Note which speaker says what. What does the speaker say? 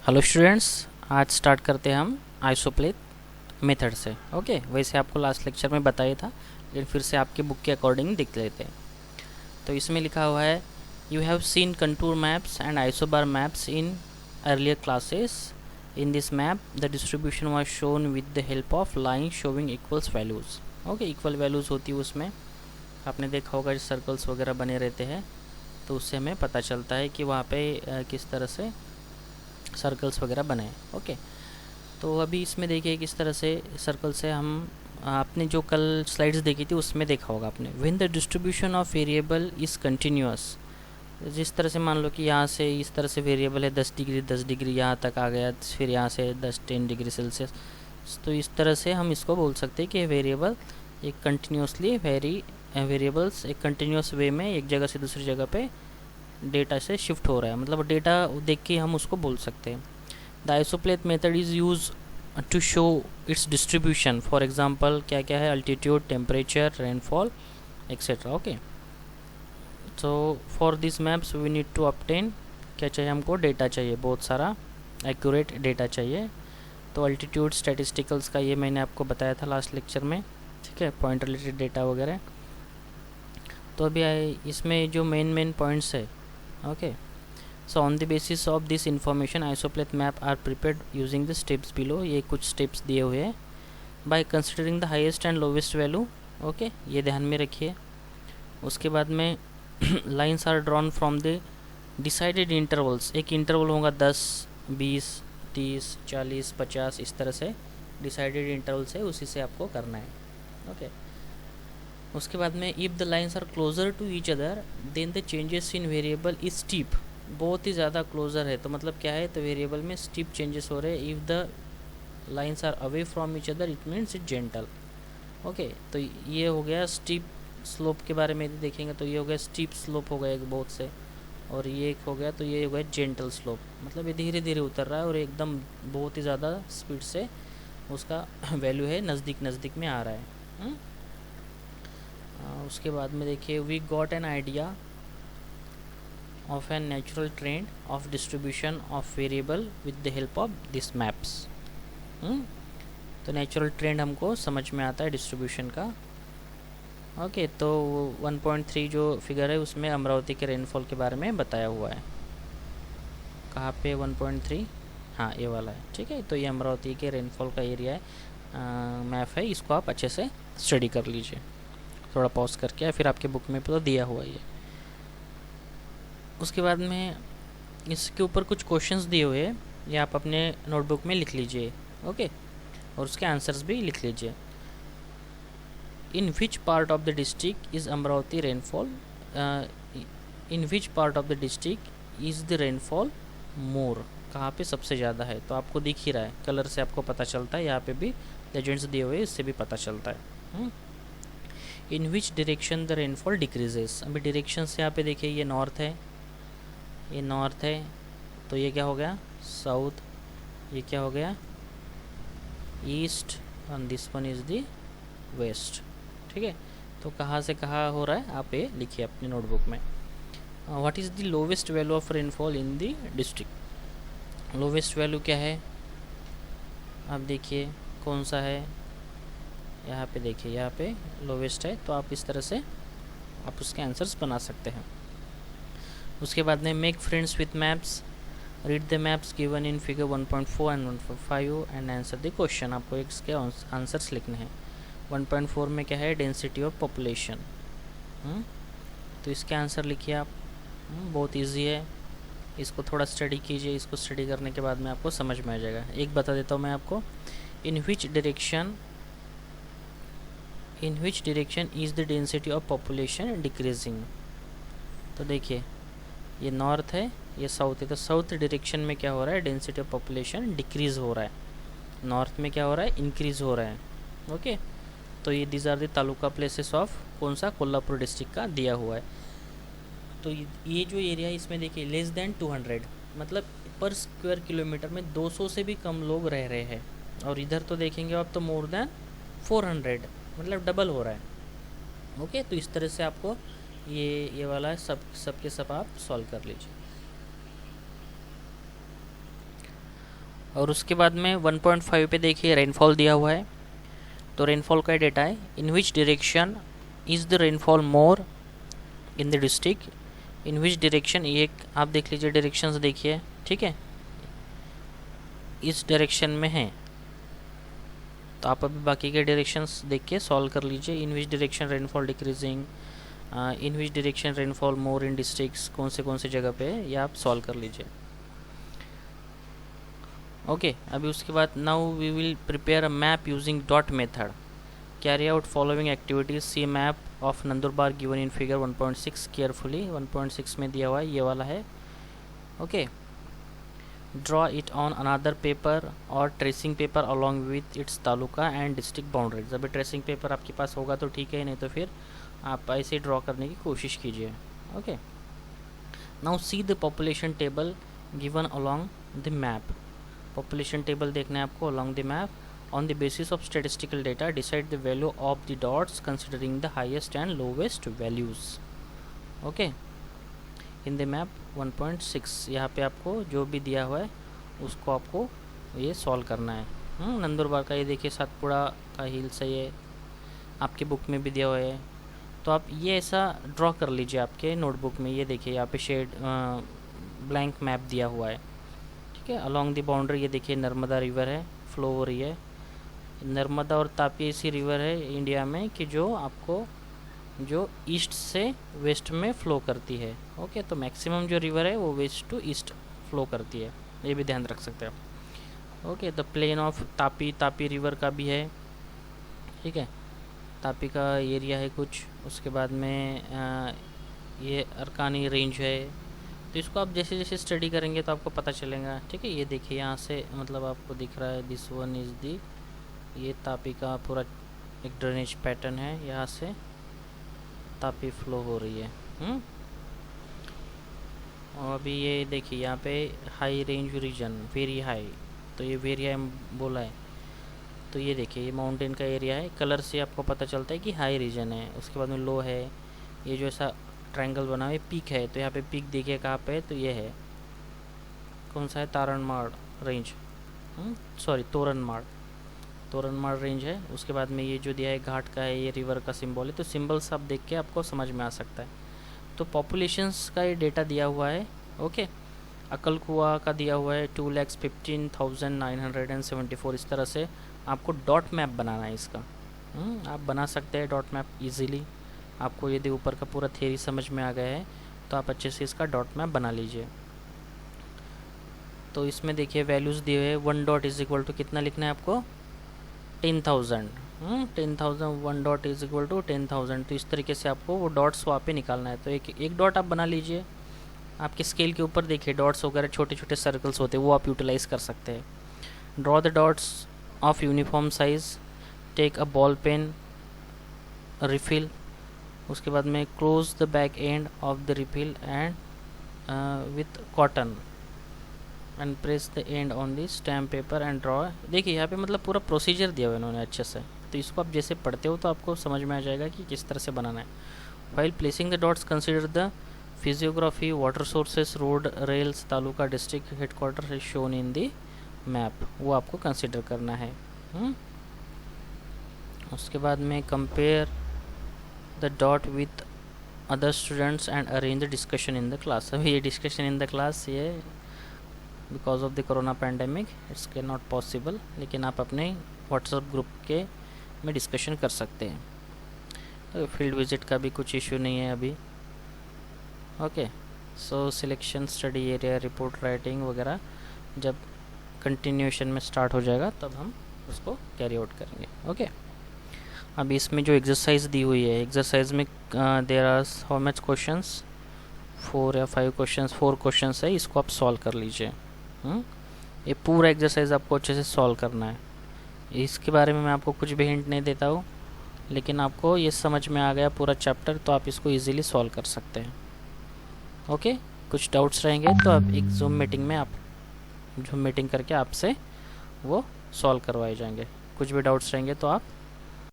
Speaker 1: Hello students, आज start करते हैं हम आइसोप्लेथ मेथड से। ओके, वैसे आपको लास्ट लेक्चर में बताया था, लेकिन फिर से आपके बुक के अकॉर्डिंग देख लेते हैं। तो इसमें लिखा हुआ है, you have seen contour maps and isobar maps in earlier classes. In this map the distribution was shown with the help of line showing equals values. Okay, equal values होती है उसमें। आपने देखा होगा सर्कल्स वगैरह बने रहते हैं, तो उससे हमें पता चलता है कि वहाँ पे किस तरह से सर्कल्स वगैरह बने। ओके, तो अभी इसमें देखिए किस तरह से सर्कल से हम आपने जो कल स्लाइड्स देखी थी उसमें देखा होगा आपने, when the distribution of variable is continuous. जिस तरह से मान लो कि यहाँ से इस तरह से वेरिएबल है 10 डिग्री यहाँ तक आ गया, फिर यहाँ से 10-10 डिग्री सेल्सियस, तो इस तरह से हम इसको बोल सकते हैं कि वेरिएबल एक कंटिन्यूसली वेरिएबल्स एक कंटिन्यूस वे में एक जगह से दूसरी जगह पे डेटा से शिफ्ट हो रहा है, मतलब डेटा देख के हम उसको बोल सकते हैं। The isopleth method is used to show its distribution. For example क्या क्या है, altitude, temperature, rainfall etcetera. Okay, so for this maps we need to obtain, क्या चाहिए हमको, डेटा चाहिए, बहुत सारा एक्यूरेट डेटा चाहिए। तो अल्टीट्यूड स्टैटिस्टिकल्स का ये मैंने आपको बताया था लास्ट लेक्चर में, ठीक है, पॉइंट रिलेटेड डेटा वगैरह। तो अभी इसमें जो मेन पॉइंट्स है, okay, so on the basis of this information isopleth map are prepared using the steps below। ये कुछ स्टेप्स दिए हुए हैं। by considering the highest and lowest value, okay, ये ध्यान में रखिए। उसके बाद में lines are drawn from the decided intervals. एक इंटरवल होगा 10, 20, 30, 40, 50, इस तरह से डिसाइडेड इंटरवल्स है, उसी से आपको करना है। ओके, उसके बाद में if the lines are closer to each other then the changes in variable is steep. बहुत ही ज़्यादा क्लोजर है तो मतलब क्या है, तो वेरिएबल में स्टीप चेंजेस हो रहे हैं। If the lines are away from each other it means it gentle. Okay, तो ये हो गया स्टीप स्लोप के बारे में देखेंगे, तो ये हो गया स्टीप स्लोप हो गया एक बहुत से, और ये एक हो गया, तो ये हो गया जेंटल स्लोप, मतलब ये धीरे धीरे उतर रहा है और एकदम बहुत ही ज़्यादा स्पीड से उसका वैल्यू है नज़दीक नज़दीक में आ रहा है। उसके बाद में देखिए, we got an idea of a natural trend of distribution of variable with the help of these maps। तो नेचुरल ट्रेंड हमको समझ में आता है डिस्ट्रीब्यूशन का। ओके, तो 1.3 जो फिगर है उसमें अमरावती के रेनफॉल के बारे में बताया हुआ है। कहाँ पे 1.3, हाँ ये वाला है, ठीक है। तो ये अमरावती के रेनफॉल का एरिया है, मैप है, इसको आप अच्छे से स्टडी कर लीजिए, थोड़ा पॉज करके, फिर आपके बुक में तो दिया हुआ है ये। उसके बाद में इसके ऊपर कुछ क्वेश्चंस दिए हुए हैं, ये आप अपने नोटबुक में लिख लीजिए। ओके, और उसके आंसर्स भी लिख लीजिए। In which part of the district is Amravati rainfall, in which part of the district is the rainfall more, कहाँ पे सबसे ज़्यादा है, तो आपको दिख ही रहा है, कलर से आपको पता चलता है, यहाँ पे भी लेजेंड्स दिए हुए हैं, इससे भी पता चलता है। In which direction the rainfall decreases, अभी डायरेक्शन से यहाँ पे देखिए, ये नॉर्थ है, ये नॉर्थ है, तो ये क्या हो गया, साउथ, ये क्या हो गया, east, and this one is the west, ठीक है। तो कहाँ से कहाँ हो रहा है आप ये लिखिए अपनी नोटबुक में। What is the lowest value of rainfall in the district, lowest value क्या है, आप देखिए कौन सा है, यहाँ पे देखिए, यहाँ पे लोवेस्ट है, तो आप इस तरह से आप उसके आंसर्स बना सकते हैं। उसके बाद में make friends with maps, read the maps given in figure 1.4 and 1.5 and answer the question. आपको इसके आंसर्स लिखने हैं। 1.4 में क्या है, डेंसिटी ऑफ पॉपुलेशन, तो इसके आंसर लिखिए आप। बहुत इजी है, इसको थोड़ा स्टडी कीजिए, इसको स्टडी करने के बाद में आपको समझ में आ जाएगा। एक बता देता हूँ मैं आपको, in which direction is the density of population decreasing. तो देखिए, ये नॉर्थ है, ये साउथ है, तो साउथ डायरेक्शन में क्या हो रहा है, डेंसिटी ऑफ पॉपुलेशन डिक्रीज़ हो रहा है, नॉर्थ में क्या हो रहा है, इंक्रीज़ हो रहा है। ओके, तो ये these are the taluka places of कौन सा, कोल्हापुर डिस्ट्रिक्ट का दिया हुआ है। तो ये जो एरिया है इसमें देखिए लेस देन 200, मतलब पर स्क्वायर किलोमीटर में 200 से भी कम लोग रह रहे हैं, और इधर तो देखेंगे आप तो मोर देन 400, मतलब डबल हो रहा है। ओके, तो इस तरह से आपको ये वाला सब के सब आप सॉल्व कर लीजिए। और उसके बाद में 1.5 पे देखिए रेनफॉल दिया हुआ है। तो रेनफॉल का डेटा है, in which direction is the rainfall more in the district, in which direction, ये आप देख लीजिए डायरेक्शंस देखिए, ठीक है, इस डायरेक्शन में है। तो आप अभी बाकी के डायरेक्शंस देख के सॉल्व कर लीजिए। In which direction rainfall decreasing, in which direction rainfall more in districts, कौन से जगह पे है, ये आप सॉल्व कर लीजिए। ओके अभी उसके बाद now we will prepare a map using dot method, carry out following activities, see map of Nandurbar given in figure 1.6 carefully. 1.6 में दिया हुआ है, ये वाला है। Okay draw it on another paper और tracing paper along with its taluka and district boundaries. अभी tracing paper आपके पास होगा तो ठीक है, नहीं तो फिर आप ऐसे ड्रॉ करने की कोशिश कीजिए। Okay now see the population table given along the map. Population table देखना है आपको along the map. On the basis of statistical data decide the value of the dots considering the highest and lowest values. Okay in the map 1.6 यहाँ पे आपको जो भी दिया हुआ है उसको आपको ये सॉल्व करना है। नंदुरबार का ये देखिए सातपुड़ा का हिल्स है, ये आपके बुक में भी दिया हुआ है। तो आप ये ऐसा ड्रॉ कर लीजिए आपके नोटबुक में। ये देखिए यहाँ पे शेड ब्लैंक मैप दिया हुआ है, ठीक है। अलॉन्ग द बाउंड्री ये देखिए नर्मदा रिवर है, फ्लो हो रही है। नर्मदा और तापी ऐसी रिवर है इंडिया में कि जो आपको जो ईस्ट से वेस्ट में फ़्लो करती है। ओके तो मैक्सिमम जो रिवर है वो वेस्ट टू ईस्ट फ्लो करती है, ये भी ध्यान रख सकते हैं आप। Okay the plain of Tapi, Tapi river का भी है, ठीक है, तापी का एरिया है कुछ। उसके बाद में ये अरकानी रेंज है। तो इसको आप जैसे जैसे स्टडी करेंगे तो आपको पता चलेगा, ठीक है। ये देखिए यहाँ से मतलब आपको दिख रहा है दिस वन इज़ दी, ये तापी का पूरा एक ड्रेनेज पैटर्न है, यहाँ से तापी फ्लो हो रही है। और अभी ये देखिए यहाँ पे high range region, very high, तो ये वेरी हाई बोला है। तो ये देखिए ये माउंटेन का एरिया है, कलर से आपको पता चलता है कि हाई रीजन है। उसके बाद में लो है, ये जो ऐसा ट्रायंगल बना हुआ है पीक है। तो यहाँ पे पीक देखिए कहाँ पे है, तो ये है कौन सा है, तारणमाड़ रेंज, सॉरी तोरनमाड़ रेंज है। उसके बाद में ये जो दिया है घाट का है, ये रिवर का सिंबल है। तो सिंबल्स आप देख के आपको समझ में आ सकता है। तो पॉपुलेशंस का ये डेटा दिया हुआ है। ओके अकलकुआ का दिया हुआ है 2,15,974। इस तरह से आपको डॉट मैप बनाना है इसका। आप बना सकते हैं डॉट मैप इजीली। आपको यदि ऊपर का पूरा थ्योरी समझ में आ गया है तो आप अच्छे से इसका डॉट मैप बना लीजिए। तो इसमें देखिए वैल्यूज़ दिए हुए हैं। 1 डॉट इज इक्वल टू कितना लिखना है आपको, 10,000। 10,000 1 डॉट इज इक्वल टू 10,000। तो इस तरीके से आपको वो डॉट्स वहाँ पे निकालना है। तो एक डॉट आप बना लीजिए। आपके स्केल के ऊपर देखिए डॉट्स वगैरह छोटे छोटे सर्कल्स होते हैं, वो आप यूटिलाइज़ कर सकते हैं। Draw the dots of uniform size, take a ball pen refill. उसके बाद में close the back end of the refill and with cotton and press the end on the stamp paper and draw. देखिए यहाँ पे मतलब पूरा procedure दिया हुआ है इन्होंने अच्छे से। तो इसको आप जैसे पढ़ते हो तो आपको समझ में आ जाएगा कि किस तरह से बनाना है। While placing the dots consider the physiography, water sources, road, rails, taluka, district headquarter is shown in the map, वो आपको कंसिडर करना है। उसके बाद में compare the dot with other students and arrange the discussion in the class. अभी ये discussion in the class ये because of the corona pandemic it's के नॉट पॉसिबल, लेकिन आप अपने व्हाट्सएप ग्रुप के में डिस्कशन कर सकते हैं। तो फील्ड विजिट का भी कुछ इशू नहीं है अभी। Okay so selection, study area, report writing वगैरह जब कंटिन्यूशन में स्टार्ट हो जाएगा तब हम उसको कैरी आउट करेंगे। ओके अभी इसमें जो एक्सरसाइज दी हुई है, एक्सरसाइज में there are how much questions, 4 या 5 क्वेश्चंस, 4 क्वेश्चंस है। इसको आप सॉल्व कर लीजिए। ये पूरा एक्सरसाइज आपको अच्छे से सॉल्व करना है। इसके बारे में मैं आपको कुछ भी हिंट नहीं देता हूँ, लेकिन आपको ये समझ में आ गया पूरा चैप्टर तो आप इसको इजीली सॉल्व कर सकते हैं। ओके कुछ डाउट्स रहेंगे तो आप एक जूम मीटिंग में आप जूम मीटिंग करके आपसे वो सॉल्व करवाए जाएंगे। कुछ भी डाउट्स रहेंगे तो आप